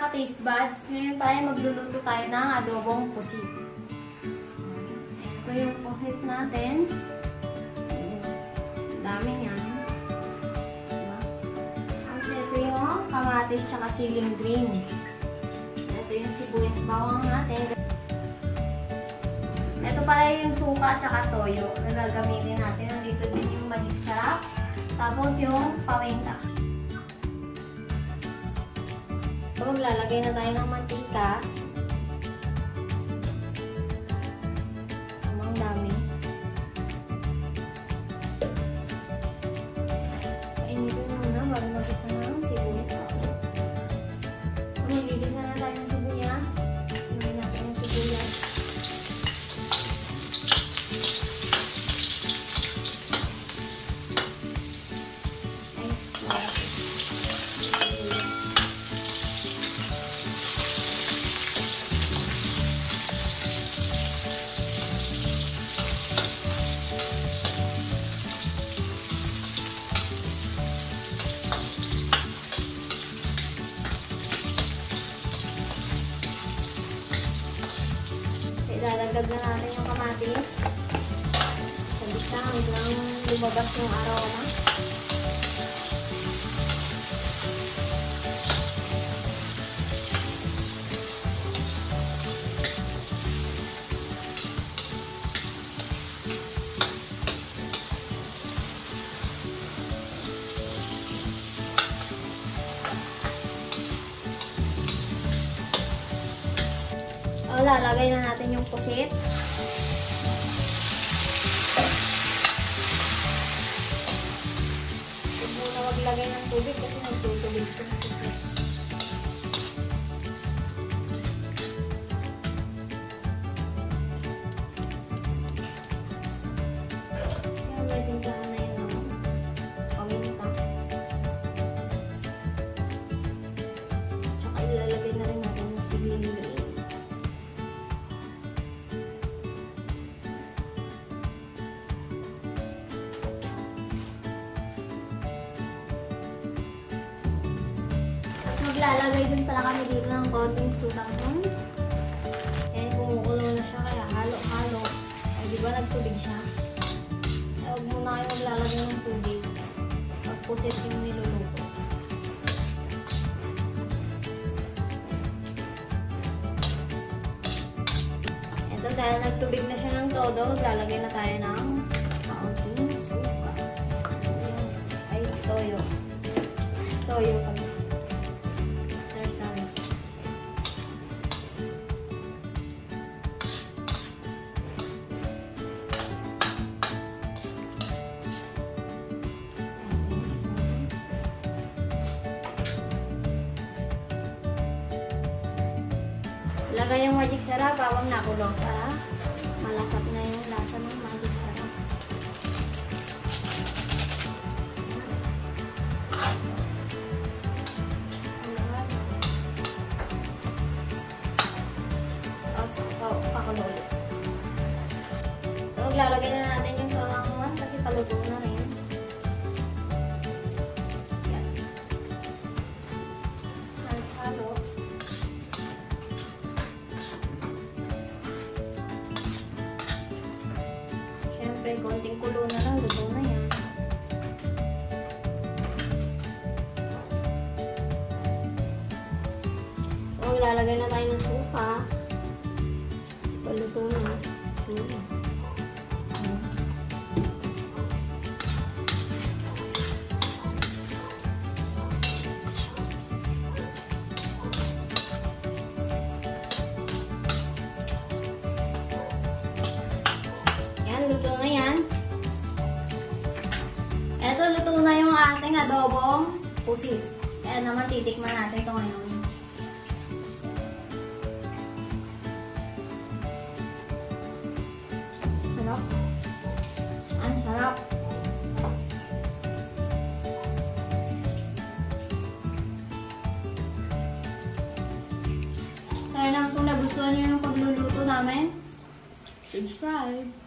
ka-taste buds, ngayon tayo magluluto tayo ng adobong pusit. Ito yung pusit natin. Dami niyan. Diba? Tapos ito yung kamatis tsaka siling greens. Ito yung sibuyas bawang natin. Ito pala yung suka tsaka toyo na gagamitin natin. Nandito din yung magic sarap. Tapos yung paminta. So, maglalagay na tayo ng mantika. Ang dami. Kainitin muna bago mag-isa ng sibuyas. So, magigisa na tayo ng sibuyas. Sinayin natin yung sibuyas. Ilalagdag na natin yung kamatis. Sabisa hanggang lumabas yung aroma. Lalagay na natin yung pusit. Huwag muna maglagay ng tubig kasi nagtutubig ito. Kaya pwedeng gawin na yun ang paminta. Tsaka ilalagay na rin natin yung siling green. Maglalagay din pala kami dito ng konting sutang. And kumukulo na siya kaya halo-halo. Ay di ba nagtubig siya? Ay huwag muna kayo maglalagay ng tubig. Pagpusit yung niluluto. Ito dahil nagtubig na siya ng todo, maglalagay na tayo ng kaunting suka. Ay toyo. Toyo kami. Lagay yung magic sarap, bawang nakulong para malasap na yung lasa ng magic sarap. Tapos, pakulo ulit. So, lalagay na natin yung salanguan kasi paluto na rin. Siyempre, konting kulo na lang, luto na yan. So, lalagay na tayo ng suka. Kasi paluto na. Luto na yan. Eto, luto na yung ating adobong pusit. Kaya naman titikman natin ito ngayon. Sarap. Ang sarap. Kaya naman kung nagustuhan nyo yung pagluluto namin, subscribe.